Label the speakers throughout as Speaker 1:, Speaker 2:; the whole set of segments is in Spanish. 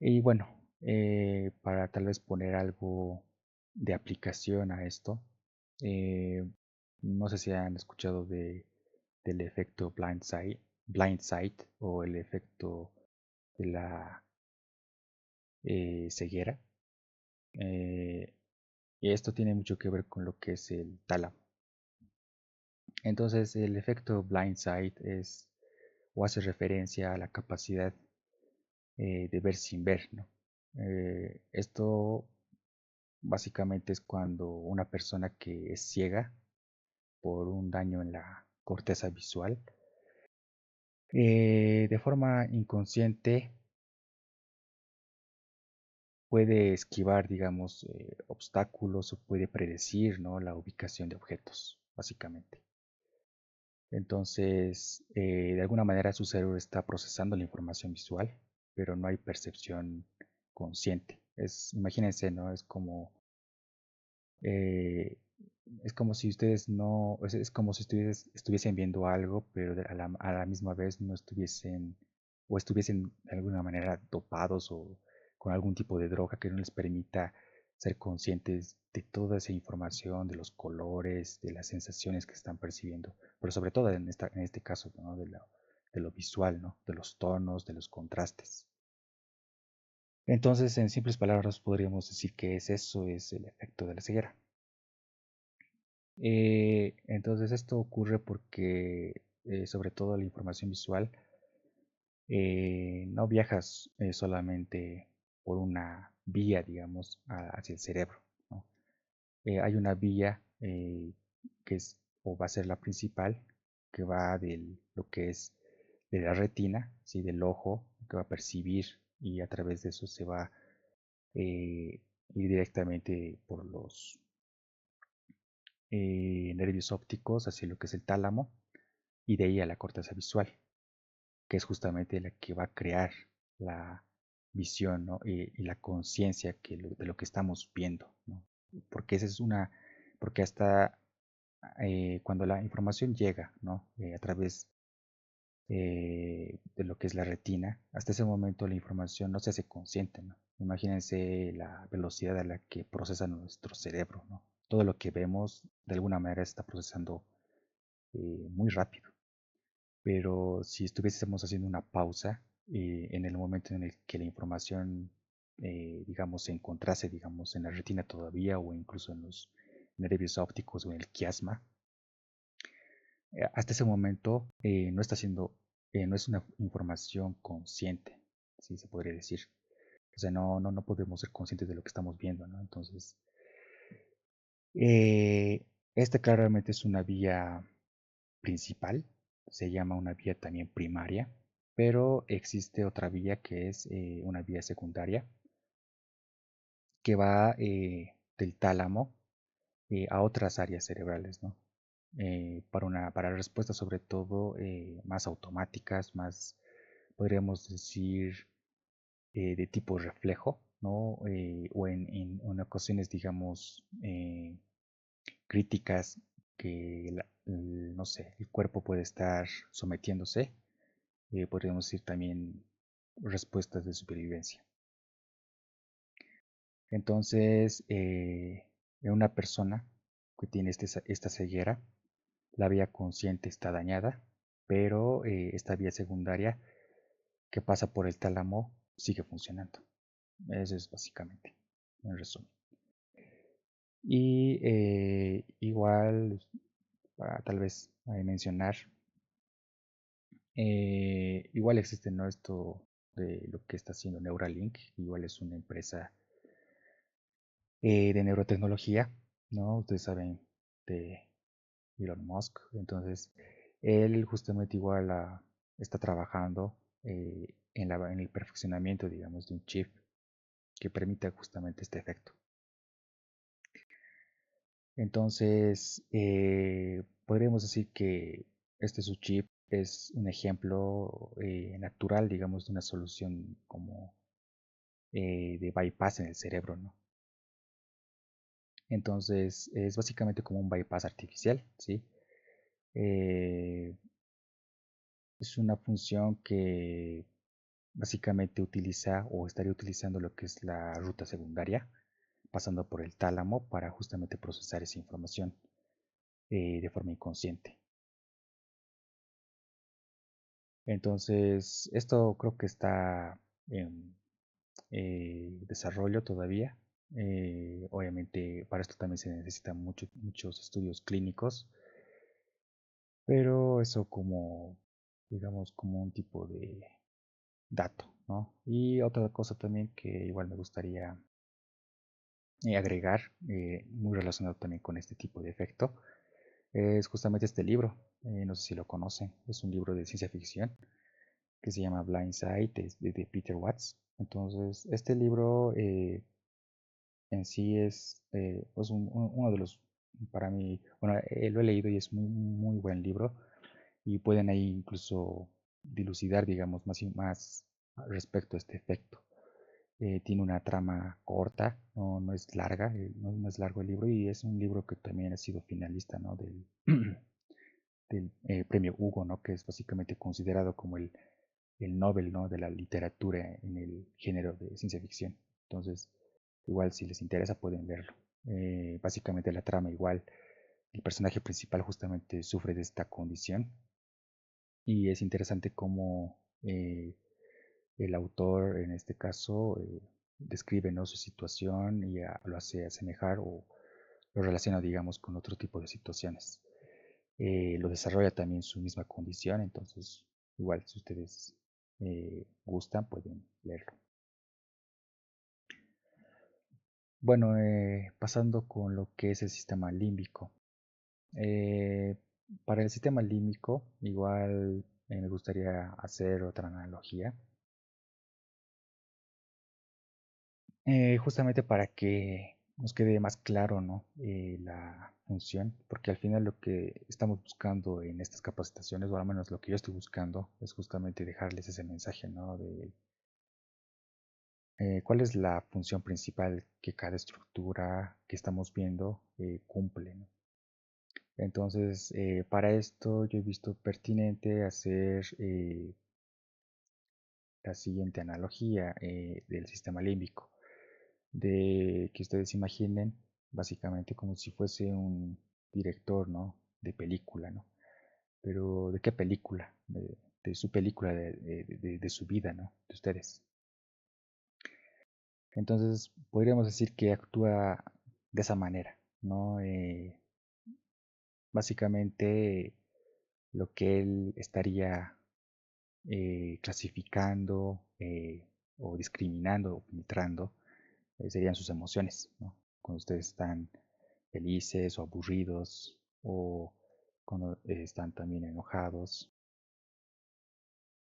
Speaker 1: Y bueno, para tal vez poner algo de aplicación a esto, eh, no sé si han escuchado del efecto blind sight o el efecto de la ceguera. Eh, y esto tiene mucho que ver con lo que es el tálamo. Entonces, el efecto blind sight es o hace referencia a la capacidad de ver sin ver, ¿no? Esto básicamente es cuando una persona que es ciega por un daño en la corteza visual, de forma inconsciente puede esquivar, digamos, obstáculos o puede predecir, ¿no?, la ubicación de objetos, básicamente. Entonces, de alguna manera su cerebro está procesando la información visual, pero no hay percepción consciente. Imagínense, ¿no? Eh, es como si ustedes no, es como si ustedes estuviesen viendo algo, pero a la misma vez no estuviesen, o estuviesen de alguna manera dopados o con algún tipo de droga que no les permita ser conscientes de toda esa información, de los colores, de las sensaciones que están percibiendo, pero sobre todo en este caso, ¿no?, de lo visual, ¿no?, de los tonos, de los contrastes. Entonces, en simples palabras, podríamos decir que es el efecto de la ceguera. Entonces esto ocurre porque sobre todo la información visual no viajas solamente por una vía, digamos, hacia el cerebro, ¿no? Hay una vía que es o va a ser la principal, que va de lo que es de la retina, ¿sí?, del ojo, que va a percibir y a través de eso se va ir directamente por los nervios ópticos hacia lo que es el tálamo y de ahí a la corteza visual, que es justamente la que va a crear la visión, ¿no?, y la conciencia de lo que estamos viendo, ¿no? Porque esa es una, porque hasta cuando la información llega, ¿no?, a través de lo que es la retina, hasta ese momento la información no se hace consciente, ¿no? Imagínense la velocidad a la que procesa nuestro cerebro, ¿no? Todo lo que vemos de alguna manera está procesando muy rápido. Pero si estuviésemos haciendo una pausa en el momento en el que la información, digamos, se encontrase, digamos, en la retina todavía o incluso en los nervios ópticos o en el quiasma, hasta ese momento no está siendo, no es una información consciente, si se podría decir. O sea, no podemos ser conscientes de lo que estamos viendo, ¿no? Entonces, eh, esta claramente es una vía principal, se llama una vía también primaria, pero existe otra vía que es una vía secundaria que va del tálamo a otras áreas cerebrales, ¿no? Para respuestas sobre todo más automáticas, más, podríamos decir, de tipo reflejo, ¿no? O en ocasiones, digamos, críticas que, no sé, el cuerpo puede estar sometiéndose, podríamos decir también respuestas de supervivencia. Entonces, en una persona que tiene esta ceguera, la vía consciente está dañada, pero esta vía secundaria que pasa por el tálamo sigue funcionando. Eso es básicamente, en resumen. Y igual, para tal vez mencionar, igual existe, ¿no?, esto de lo que está haciendo Neuralink, igual es una empresa de neurotecnología, ¿no? Ustedes saben de Elon Musk. Entonces, él justamente igual está trabajando en el perfeccionamiento, digamos, de un chip que permita justamente este efecto. Entonces, podríamos decir que su chip es un ejemplo natural, digamos, de una solución como de bypass en el cerebro, ¿no? Entonces, es básicamente como un bypass artificial, ¿sí? Eh, es una función que básicamente utiliza o estaría utilizando lo que es la ruta secundaria, pasando por el tálamo para justamente procesar esa información de forma inconsciente. Entonces, esto creo que está en desarrollo todavía. Obviamente para esto también se necesitan muchos estudios clínicos, pero eso como, digamos, como un tipo de dato, ¿no? Y otra cosa también que igual me gustaría agregar, muy relacionado también con este tipo de efecto, es justamente este libro. No sé si lo conocen, es un libro de ciencia ficción que se llama Blind Side de Peter Watts. Entonces, este libro en sí es pues uno de los, para mí, bueno, lo he leído y es muy buen libro y pueden ahí incluso dilucidar, digamos, más y más respecto a este efecto. Tiene una trama corta, no es larga, no es largo el libro y es un libro que también ha sido finalista, ¿no? del premio Hugo, ¿no? Que es básicamente considerado como el Nobel, ¿no? De la literatura en el género de ciencia ficción. Entonces, igual si les interesa pueden leerlo. Básicamente la trama igual, el personaje principal justamente sufre de esta condición y es interesante cómo el autor en este caso describe, ¿no? Su situación y lo hace asemejar o lo relaciona, digamos, con otro tipo de situaciones. Lo desarrolla también su misma condición, entonces igual si ustedes gustan pueden leerlo. Bueno, pasando con lo que es el sistema límbico. Eh, para el sistema límbico, igual me gustaría hacer otra analogía, justamente para que nos quede más claro, ¿no? La función, porque al final lo que estamos buscando en estas capacitaciones, o al menos lo que yo estoy buscando, es justamente dejarles ese mensaje, ¿no? De cuál es la función principal que cada estructura que estamos viendo cumple, ¿no? Entonces, para esto yo he visto pertinente hacer la siguiente analogía del sistema límbico, de que ustedes imaginen básicamente como si fuese un director, ¿no? De película, ¿no? Pero ¿de qué película? De su película, de su vida, ¿no? De ustedes. Entonces, podríamos decir que actúa de esa manera, ¿no? Básicamente, lo que él estaría clasificando o discriminando o filtrando serían sus emociones, ¿no? Cuando ustedes están felices o aburridos o cuando están también enojados,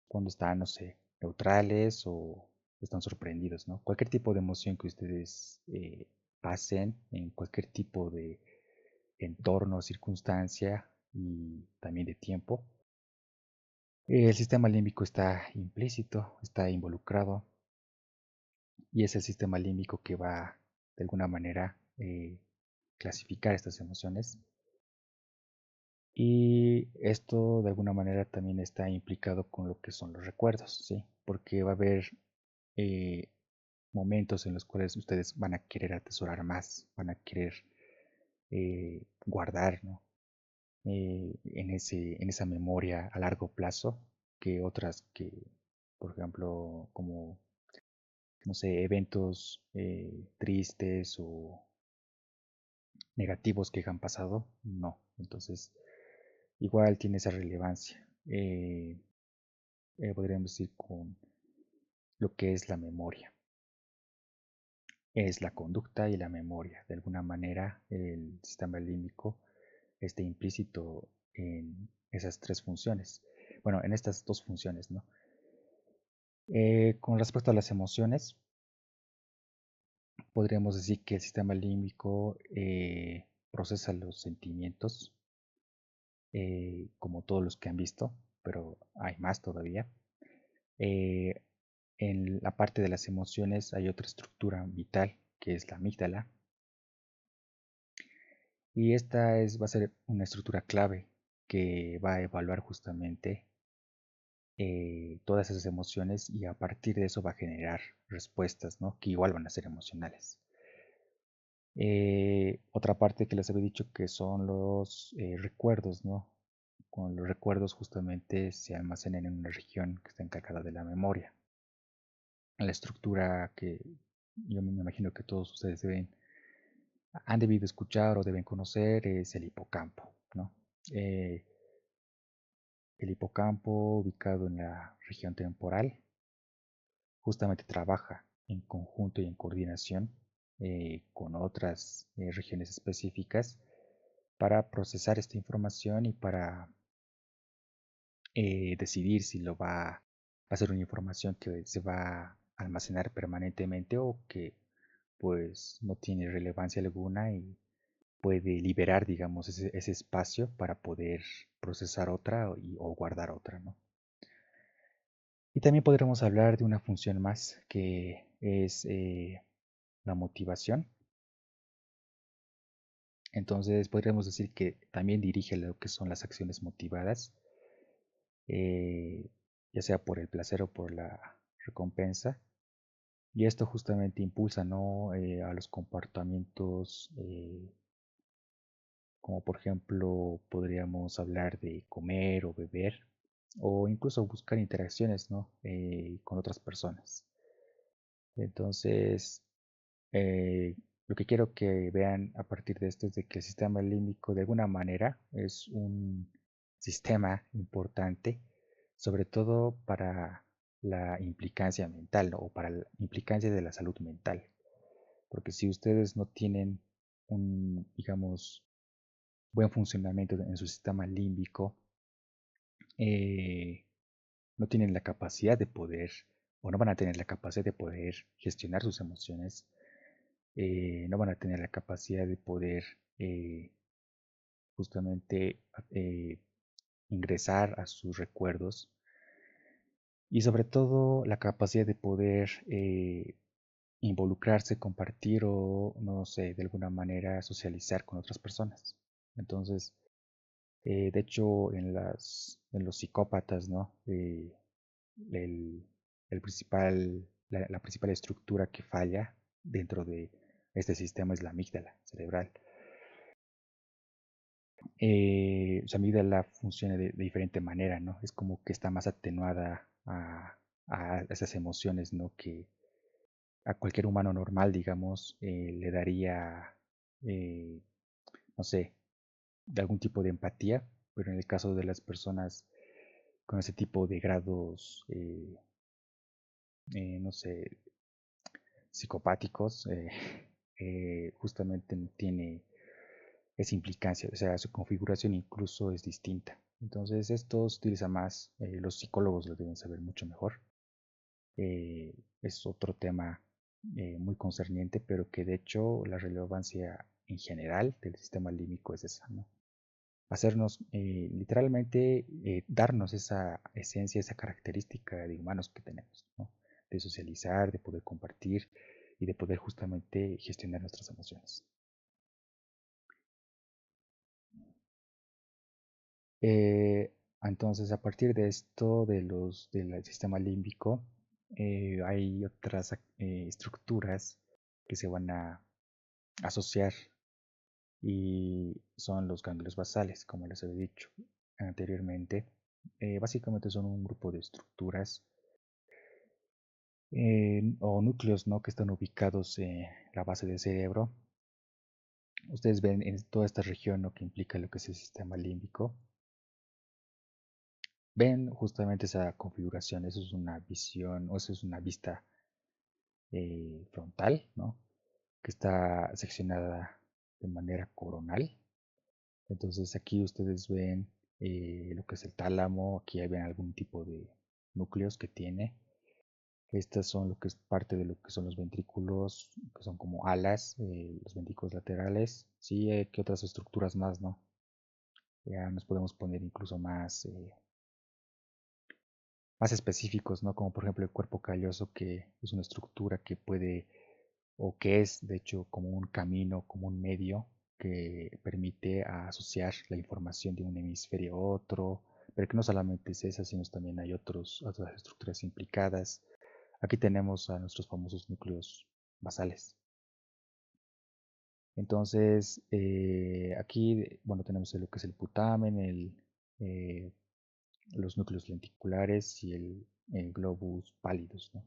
Speaker 1: cuando están, no sé, neutrales o están sorprendidos, ¿no? Cualquier tipo de emoción que ustedes pasen en cualquier tipo de entorno, circunstancia y también de tiempo. El sistema límbico está implícito, está involucrado y es el sistema límbico que va de alguna manera clasificar estas emociones. Y esto de alguna manera también está implicado con lo que son los recuerdos, ¿sí? Porque va a haber eh, momentos en los cuales ustedes van a querer atesorar más, van a querer guardar, ¿no? En esa memoria a largo plazo que otras que, por ejemplo, como, no sé, eventos tristes o negativos que han pasado, no. Entonces, igual tiene esa relevancia. Podríamos decir con lo que es la memoria. Es la conducta y la memoria. De alguna manera, el sistema límbico está implícito en esas tres funciones. Bueno, en estas dos funciones, ¿no? Con respecto a las emociones, podríamos decir que el sistema límbico procesa los sentimientos, como todos los que han visto, pero hay más todavía. Eh, en la parte de las emociones hay otra estructura vital, que es la amígdala, y esta va a ser una estructura clave que va a evaluar justamente todas esas emociones y a partir de eso va a generar respuestas, ¿no? Que igual van a ser emocionales. Otra parte que les había dicho que son los recuerdos, ¿no? Con los recuerdos justamente se almacenan en una región que está encargada de la memoria. La estructura que yo me imagino que todos ustedes han debido escuchar o deben conocer es el hipocampo, ¿no? Eh, el hipocampo, ubicado en la región temporal, justamente trabaja en conjunto y en coordinación con otras regiones específicas para procesar esta información y para decidir si va a ser una información que se va a almacenar permanentemente o que pues no tiene relevancia alguna y puede liberar, digamos, ese espacio para poder procesar otra o guardar otra, ¿no? Y también podremos hablar de una función más que es la motivación. Entonces podríamos decir que también dirige lo que son las acciones motivadas, eh, ya sea por el placer o por la recompensa. Y esto justamente impulsa, ¿no? A los comportamientos, como por ejemplo podríamos hablar de comer o beber, o incluso buscar interacciones, ¿no? Con otras personas. Entonces, lo que quiero que vean a partir de esto es de que el sistema límbico de alguna manera es un sistema importante, sobre todo para la implicancia mental, ¿no? O para la implicancia de la salud mental. Porque si ustedes no tienen un, digamos, buen funcionamiento en su sistema límbico, eh, no tienen la capacidad de poder, o no van a tener la capacidad de poder gestionar sus emociones, no van a tener la capacidad de poder eh, justamente eh, ingresar a sus recuerdos y sobre todo la capacidad de poder involucrarse, compartir o, no sé, de alguna manera socializar con otras personas. Entonces, de hecho, en los psicópatas, ¿no? El, la principal estructura que falla dentro de este sistema es la amígdala cerebral. Su amígdala funciona de diferente manera, ¿no? Es como que está más atenuada a esas emociones, ¿no? Que a cualquier humano normal, digamos, le daría, eh, no sé, de algún tipo de empatía, pero en el caso de las personas con ese tipo de grados, no sé, psicopáticos, justamente no tiene esa implicancia, o sea, su configuración incluso es distinta. Entonces, esto se utiliza más, los psicólogos lo deben saber mucho mejor. Es otro tema muy concerniente, pero que de hecho la relevancia en general del sistema límbico es esa, ¿no? Hacernos, literalmente, darnos esa esencia, esa característica de humanos que tenemos, ¿no? De socializar, de poder compartir y de poder justamente gestionar nuestras emociones. Eh, entonces, a partir de esto, del sistema límbico, hay otras estructuras que se van a asociar y son los ganglios basales, como les he dicho anteriormente. Básicamente son un grupo de estructuras o núcleos, ¿no? Que están ubicados en la base del cerebro. Ustedes ven en toda esta región, ¿no? Que implica lo que es el sistema límbico. Ven justamente esa configuración, eso es una visión, o eso es una vista frontal, ¿no? Que está seccionada de manera coronal. Entonces aquí ustedes ven lo que es el tálamo, aquí ven algún tipo de núcleos que tiene. Estas son lo que es parte de lo que son los ventrículos, que son como alas, los ventrículos laterales. Sí, que otras estructuras más, ¿no? Ya nos podemos poner incluso más específicos, ¿no? Como por ejemplo el cuerpo calloso, que es una estructura que puede, o que es de hecho como un camino, como un medio que permite asociar la información de un hemisferio a otro, pero que no solamente es esa, sino también hay otras estructuras implicadas. Aquí tenemos a nuestros famosos núcleos basales. Entonces, aquí, bueno, tenemos lo que es el putamen, eh, los núcleos lenticulares y el globus pallidus, ¿no?